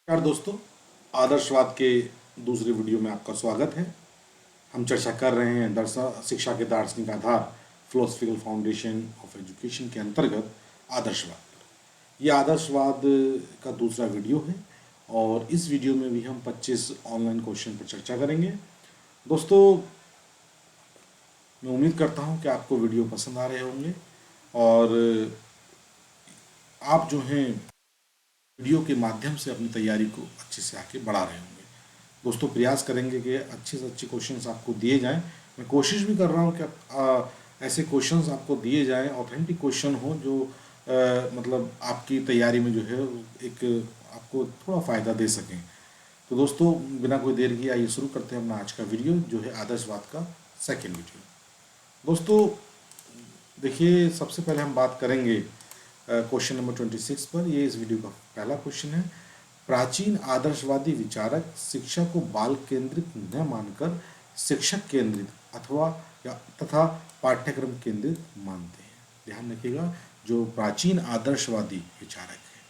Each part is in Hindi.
नमस्कार दोस्तों, आदर्शवाद के दूसरे वीडियो में आपका स्वागत है। हम चर्चा कर रहे हैं शिक्षा के दार्शनिक आधार फिलोसफिकल फाउंडेशन ऑफ एजुकेशन के अंतर्गत आदर्शवाद पर। यह आदर्शवाद का दूसरा वीडियो है और इस वीडियो में भी हम 25 ऑनलाइन क्वेश्चन पर चर्चा करेंगे। दोस्तों, मैं उम्मीद करता हूं कि आपको वीडियो पसंद आ रहे होंगे और आप जो हैं वीडियो के माध्यम से अपनी तैयारी को अच्छे से आगे बढ़ा रहे होंगे। दोस्तों, प्रयास करेंगे कि अच्छे से अच्छे क्वेश्चंस आपको दिए जाएं। मैं कोशिश भी कर रहा हूं कि ऐसे क्वेश्चंस आपको दिए जाएं, ऑथेंटिक क्वेश्चन हो जो मतलब आपकी तैयारी में जो है एक आपको थोड़ा फ़ायदा दे सकें। तो दोस्तों, बिना कोई देर किए आइए शुरू करते हैं अपना आज का वीडियो, जो है आदर्शवाद का सेकेंड वीडियो। दोस्तों देखिए, सबसे पहले हम बात करेंगे क्वेश्चन नंबर 26 पर। ये इस वीडियो का पहला क्वेश्चन है। प्राचीन आदर्शवादी विचारक शिक्षा को बाल केंद्रित न मानकर शिक्षक केंद्रित तथा पाठ्यक्रम केंद्रित मानते हैं। ध्यान रखिएगा, जो प्राचीन आदर्शवादी विचारक है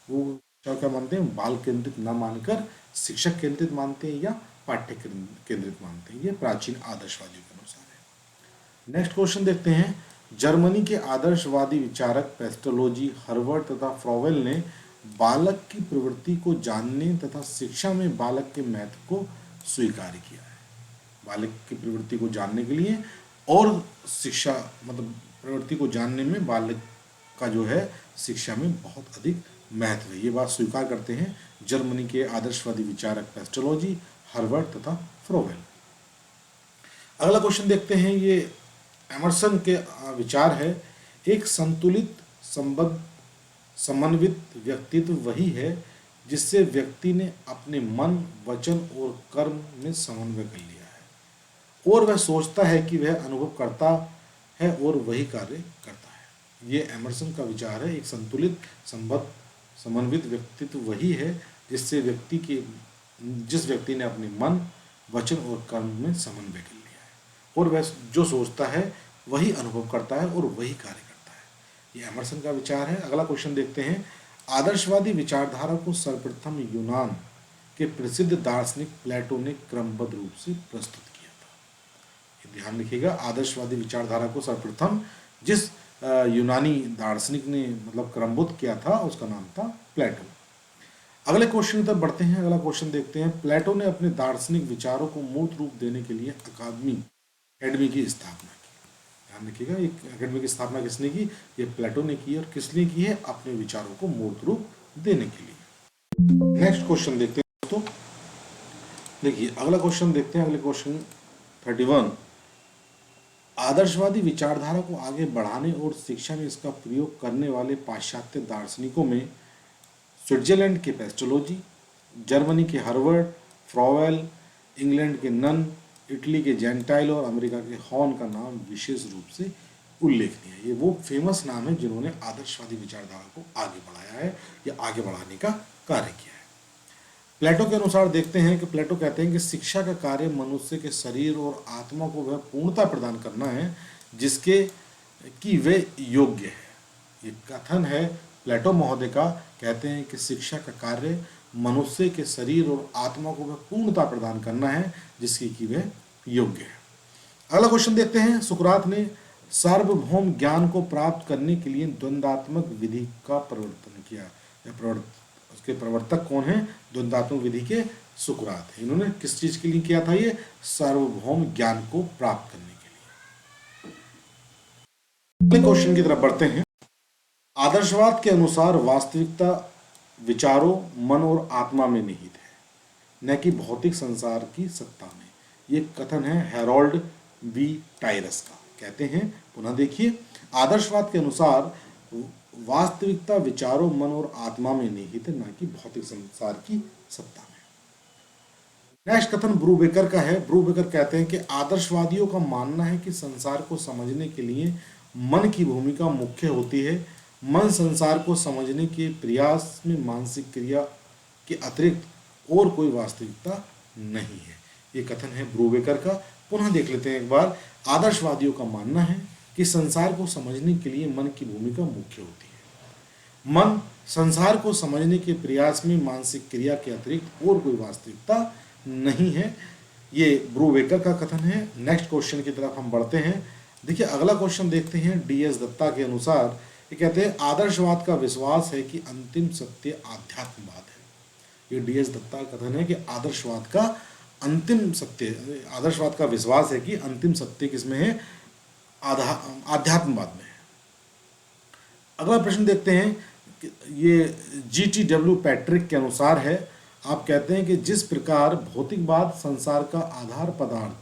वो क्या मानते हैं? बाल केंद्रित न मानकर शिक्षक केंद्रित मानते हैं या पाठ्यक्रम केंद्रित मानते हैं। ये प्राचीन आदर्शवादियों के अनुसार है। नेक्स्ट क्वेश्चन देखते हैं। जर्मनी के आदर्शवादी विचारक पेस्टोलॉजी, हर्वर्ड तथा फ्रॉवेल ने बालक की प्रवृत्ति को जानने तथा शिक्षा में बालक के महत्व को स्वीकार किया है। बालक की प्रवृत्ति को जानने के लिए और शिक्षा मतलब प्रवृत्ति को जानने में बालक का जो है शिक्षा में बहुत अधिक महत्व है, ये बात स्वीकार करते हैं जर्मनी के आदर्शवादी विचारक पेस्टोलॉजी, हर्वर्ड तथा फ्रॉवेल। अगला क्वेश्चन देखते हैं। ये एमर्सन के विचार है। एक संतुलित संबद्ध समन्वित व्यक्तित्व वही है जिससे व्यक्ति ने अपने मन, वचन और कर्म में समन्वय कर लिया है और वह सोचता है कि वह अनुभव करता है और वही कार्य करता है। ये एमर्सन का विचार है। एक संतुलित संबद्ध समन्वित व्यक्तित्व वही है जिस व्यक्ति ने अपने मन, वचन और कर्म में समन्वय कर लिया है और वह जो सोचता है वही अनुभव करता है और वही कार्य करता है। ये एमर्सन का विचार है। अगला क्वेश्चन देखते हैं। आदर्शवादी विचारधारा को सर्वप्रथम यूनान के प्रसिद्ध दार्शनिक प्लेटो ने क्रमबद्ध रूप से प्रस्तुत किया था। ये ध्यान रखिएगा, आदर्शवादी विचारधारा को सर्वप्रथम जिस यूनानी दार्शनिक ने मतलब क्रमबद्ध किया था उसका नाम था प्लेटो। अगले क्वेश्चन की तरफ बढ़ते हैं। अगला क्वेश्चन देखते हैं। प्लेटो ने अपने दार्शनिक विचारों को मूर्त रूप देने के लिए एकेडमी की स्थापना की। ध्यान रखिएगा, एक एकेडमी की स्थापना किसने की? ये प्लेटो ने की। और किस लिए की है? अपने विचारों को मूर्त रूप देने के लिए। नेक्स्ट क्वेश्चन देखते हैं दोस्तों। देखिए, अगला क्वेश्चन देखते हैं। अगले क्वेश्चन 31। आदर्शवादी विचारधारा को आगे बढ़ाने और शिक्षा में इसका प्रयोग करने वाले पाश्चात्य दार्शनिकों में स्विट्जरलैंड के पेस्टोलॉजी, जर्मनी के हर्वर्ड, फ्रॉवेल, इंग्लैंड के नन, इटली के जेंटाइल और अमेरिका के हॉर्न का नाम विशेष रूप से उल्लेखनीय है। ये वो फेमस नाम है जिन्होंने आदर्शवादी विचारधारा को आगे बढ़ाया है या आगे बढ़ाने का कार्य किया है। प्लेटो के अनुसार देखते हैं कि प्लेटो कहते हैं कि शिक्षा का कार्य मनुष्य के शरीर और आत्मा को वह पूर्णता प्रदान करना है जिसके कि वे योग्य है। ये कथन है प्लेटो महोदय का। कहते हैं कि शिक्षा का कार्य मनुष्य के शरीर और आत्मा को वह पूर्णता प्रदान करना है जिसकी कि वह योग्य है। अगला क्वेश्चन देखते हैं। सुकरात ने सार्वभौम ज्ञान को प्राप्त करने के लिए द्वंद्वात्मक विधि का प्रवर्तन किया। उसके प्रवर्तक कौन है? द्वंद्वात्मक विधि के सुकरात है। इन्होंने किस चीज के लिए किया था? ये सार्वभौम ज्ञान को प्राप्त करने के लिए। अगले क्वेश्चन की तरफ बढ़ते हैं। आदर्शवाद के अनुसार वास्तविकता विचारों, मन और आत्मा में निहित है, न कि भौतिक संसार की सत्ता में। ये कथन है हैरोल्ड बी टायरस का। कहते हैं, पुनः देखिए, आदर्शवाद के अनुसार वास्तविकता विचारों, मन और आत्मा में निहित है, न कि भौतिक संसार की सत्ता में। नेक्स्ट कथन ब्रूबेकर का है। ब्रूबेकर कहते हैं कि आदर्शवादियों का मानना है कि संसार को समझने के लिए मन की भूमिका मुख्य होती है। मन संसार को समझने के प्रयास में मानसिक क्रिया के अतिरिक्त और कोई वास्तविकता नहीं है। ये कथन है ब्रूबेकर का। पुनः देख लेते हैं एक बार। आदर्शवादियों का मानना है कि संसार को समझने के लिए मन की भूमिका मुख्य होती है। मन संसार को समझने के प्रयास में मानसिक क्रिया के अतिरिक्त और कोई वास्तविकता नहीं है। ये ब्रूवेकर का कथन है। नेक्स्ट क्वेश्चन की तरफ हम बढ़ते हैं। देखिए अगला क्वेश्चन देखते हैं। डी.एस. दत्ता के अनुसार ये कहते हैं आदर्शवाद का विश्वास है कि अंतिम सत्य आध्यात्मवाद है। ये डी.एस. दत्ता का कथन है कि आदर्शवाद का अंतिम सत्य, आदर्शवाद का विश्वास है कि अंतिम सत्य किसमें है, आध्यात्मवाद में है। अगला प्रश्न देखते हैं। ये जी.टी.डब्ल्यू. पैट्रिक के अनुसार है। आप कहते हैं कि जिस प्रकार भौतिकवाद संसार का आधार पदार्थ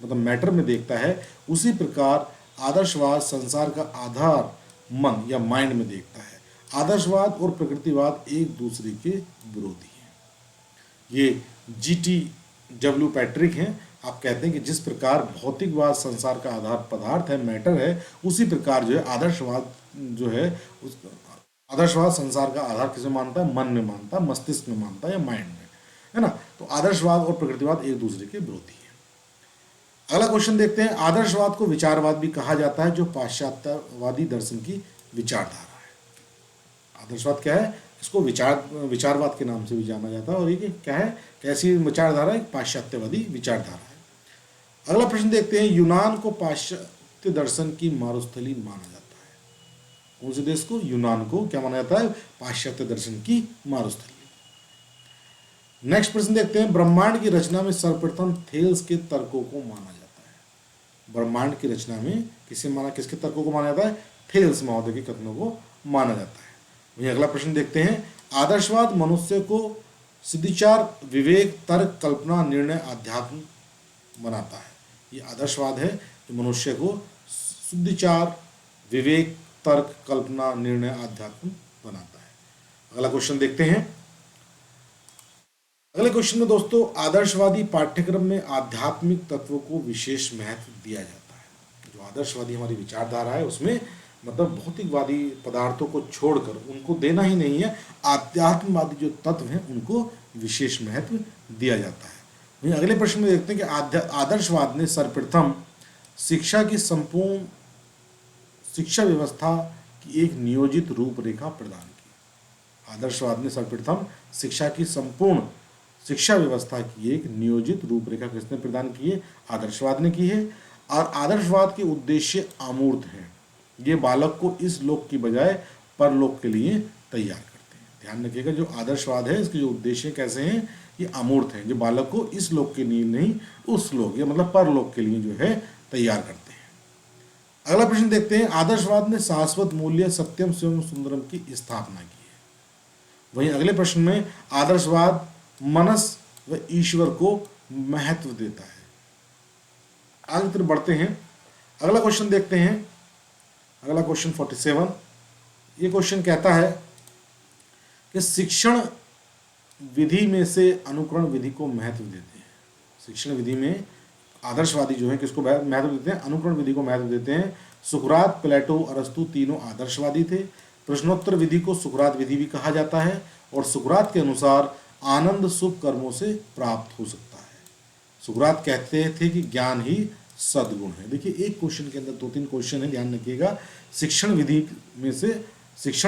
मतलब मैटर में देखता है, उसी प्रकार आदर्शवाद संसार का आधार मन या माइंड में देखता है। आदर्शवाद और प्रकृतिवाद एक दूसरे के विरोधी हैं। ये जी.टी.डब्ल्यू. पैट्रिक हैं। आप कहते हैं कि जिस प्रकार भौतिकवाद संसार का आधार पदार्थ है, मैटर है, उसी प्रकार जो है आदर्शवाद जो है उस आदर्शवाद संसार का आधार किसे मानता है, मन में मानता है, मस्तिष्क में मानता है या माइंड में, है ना। तो आदर्शवाद और प्रकृतिवाद एक दूसरे के विरोधी है। अगला क्वेश्चन देखते हैं। आदर्शवाद को विचारवाद भी कहा जाता है, जो पाश्चात्यवादी दर्शन की विचारधारा है। आदर्शवाद क्या है, इसको विचारवाद के नाम से भी जाना जाता है। और ये क्या है, कैसी विचारधारा है, पाश्चात्यवादी विचारधारा है। अगला प्रश्न देखते हैं। यूनान को पाश्चात्य दर्शन की मारुस्थली माना जाता है। कौन से देश को, यूनान को क्या माना जाता है, पाश्चात्य दर्शन की मारुस्थली। नेक्स्ट प्रश्न देखते हैं। ब्रह्मांड की रचना में सर्वप्रथम थेल्स के तर्कों को माना जाता है। ब्रह्मांड की रचना में किसके तर्कों को माना जाता है, थेल्स महोदय के कथनों को माना जाता है। वही अगला प्रश्न देखते हैं। आदर्शवाद मनुष्य को सिद्धिचार, विवेक, तर्क, कल्पना, निर्णय, अध्यात्म बनाता है। ये आदर्शवाद है जो मनुष्य को सिद्धिचार, विवेक, तर्क, कल्पना, निर्णय, अध्यात्म बनाता है। अगला क्वेश्चन देखते हैं। अगले क्वेश्चन में दोस्तों, आदर्शवादी पाठ्यक्रम में आध्यात्मिक तत्वों को विशेष महत्व दिया जाता है। जो आदर्शवादी हमारी विचारधारा है उसमें मतलब भौतिकवादी पदार्थों को छोड़कर उनको देना ही नहीं है, आध्यात्मवादी जो तत्व हैं उनको विशेष महत्व दिया जाता है। वहीं अगले प्रश्न में देखते हैं कि आदर्शवाद ने सर्वप्रथम शिक्षा की संपूर्ण शिक्षा व्यवस्था की एक नियोजित रूपरेखा प्रदान की। आदर्शवाद ने सर्वप्रथम शिक्षा की संपूर्ण शिक्षा व्यवस्था की एक नियोजित रूपरेखा किसने प्रदान की है, आदर्शवाद ने की है। और आदर्शवाद के उद्देश्य अमूर्त हैं। ये बालक को इस लोक की बजाय परलोक के लिए तैयार करते हैं। ध्यान रखिएगा, जो आदर्शवाद है इसके जो उद्देश्य कैसे हैं, ये अमूर्त हैं, जो बालक को इस लोक के लिए नहीं उस लोक या मतलब परलोक के लिए जो है तैयार करते हैं। अगला प्रश्न देखते हैं। आदर्शवाद ने शाश्वत मूल्य सत्यम शिवम सुंदरम की स्थापना की है। वहीं अगले प्रश्न में आदर्शवाद मनस व ईश्वर को महत्व देता है। आगे तरफ बढ़ते हैं। अगला क्वेश्चन देखते हैं। अगला क्वेश्चन 47। ये क्वेश्चन कहता है कि शिक्षण विधि में से अनुकरण विधि को महत्व देते हैं। शिक्षण विधि में आदर्शवादी जो है किसको महत्व देते हैं, अनुकरण विधि को महत्व देते हैं। सुकरात, प्लेटो, अरस्तु तीनों आदर्शवादी थे। प्रश्नोत्तर विधि को सुकरात विधि भी कहा जाता है। और सुकरात के अनुसार आनंद शुभ कर्मों से प्राप्त हो सकता है। सुकरात कहते थे कि ज्ञान ही सद्गुण है। देखिए एक क्वेश्चन के अंदर 2-3 क्वेश्चन है, ध्यान रखिएगा। शिक्षण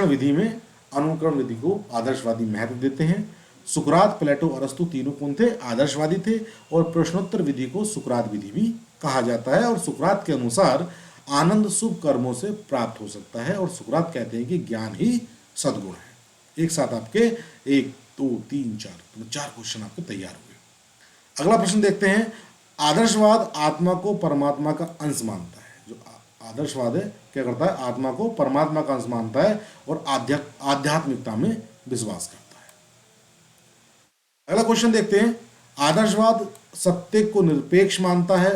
विधि में अनुकरण विधि को आदर्शवादी महत्व देते हैं। सुकरात, प्लेटो, अरस्तु तीनों कौन थे, आदर्शवादी थे। और प्रश्नोत्तर विधि को सुकरात विधि भी कहा जाता है। और सुकरात के अनुसार आनंद शुभ कर्मों से प्राप्त हो सकता है। और सुकरात कहते हैं कि ज्ञान ही सद्गुण है। एक साथ आपके 1, 2, 3, 4 क्वेश्चन आपके तैयार हुए। अगला प्रश्न देखते हैं। आदर्शवाद आत्मा को परमात्मा का अंश मानता है। जो आदर्शवाद है क्या करता है, आत्मा को परमात्मा का अंश मानता है और आध्यात्मिकता में विश्वास करता है। अगला क्वेश्चन देखते हैं। आदर्शवाद सत्य को निरपेक्ष मानता है।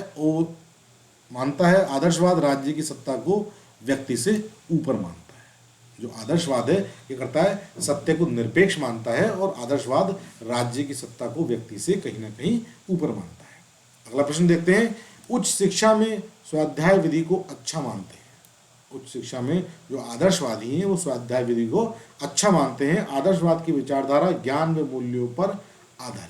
आदर्शवाद राज्य की सत्ता को व्यक्ति से ऊपर मानता है। जो आदर्शवाद है ये करता है सत्य को निरपेक्ष मानता है और आदर्शवाद राज्य की सत्ता को व्यक्ति से कहीं ना कहीं ऊपर मानता है। अगला प्रश्न देखते हैं। उच्च शिक्षा में स्वाध्याय विधि को अच्छा मानते हैं। उच्च शिक्षा में जो आदर्शवादी हैं वो स्वाध्याय विधि को अच्छा मानते हैं। आदर्शवाद की विचारधारा ज्ञान व मूल्यों पर आधारित है।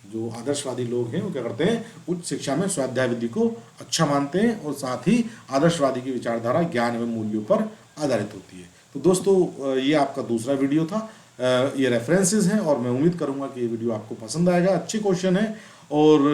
जो आदर्शवादी लोग हैं वो क्या करते हैं, उच्च शिक्षा में स्वाध्याय विधि को अच्छा मानते हैं और साथ ही आदर्शवादी की विचारधारा ज्ञान व मूल्यों पर आधारित होती है। तो दोस्तों ये आपका दूसरा वीडियो था। ये रेफरेंसेस हैं और मैं उम्मीद करूंगा कि ये वीडियो आपको पसंद आएगा। अच्छे क्वेश्चन है और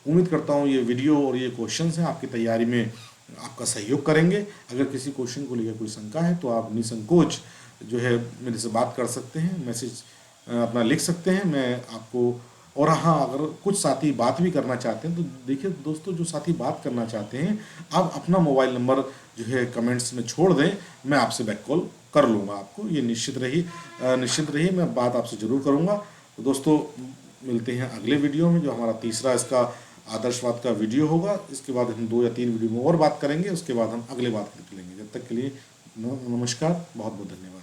उम्मीद करता हूँ ये वीडियो और ये क्वेश्चंस हैं आपकी तैयारी में आपका सहयोग करेंगे। अगर किसी क्वेश्चन को लेकर कोई शंका है तो आप निसंकोच जो है मेरे से बात कर सकते हैं, मैसेज अपना लिख सकते हैं, मैं आपको। और हाँ, अगर कुछ साथी बात भी करना चाहते हैं तो देखिए दोस्तों, जो साथी बात करना चाहते हैं आप अपना मोबाइल नंबर जो है कमेंट्स में छोड़ दें, मैं आपसे बैक कॉल कर लूँगा आपको। ये निश्चित रही मैं बात आपसे ज़रूर करूँगा। तो दोस्तों मिलते हैं अगले वीडियो में, जो हमारा तीसरा इसका आदर्शवाद का वीडियो होगा। इसके बाद हम 2 या 3 वीडियो में और बात करेंगे, उसके बाद हम अगले बात निकलेंगे। जब तक के लिए नमस्कार, बहुत बहुत धन्यवाद।